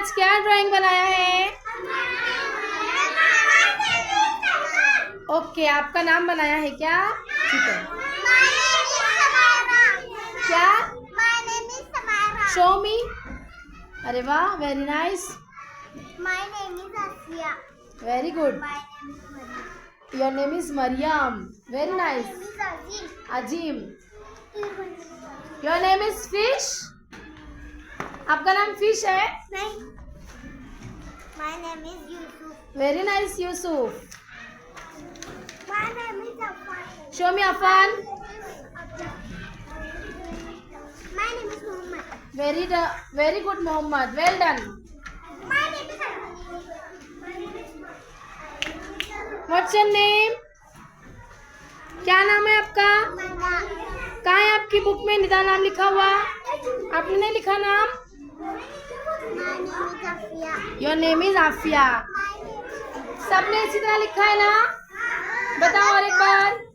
आज क्या ड्राइंग बनाया है? ओके, आपका नाम बनाया है क्या? ठीक है। क्या? Show me. अरे वाह, very nice. My name is Asya. Very good. My name is Maria. Your name is Maryam. Very My nice. name is Azim. Azim. Your name is fish. आपका नाम फिश है? नहीं. My name is Yusuf. Very nice Yusuf. My name is Afan. Show me Afan. My name is Muhammad. Very good Muhammad, well done. My name is what's your name? क्या नाम है आपका? कहाँ है आपकी बुक में निदा नाम लिखा हुआ? आपने नहीं लिखा नाम? My name is Afia. Your name is Afia. सबने इसी तरह लिखा है ना? बताओ और एक बार।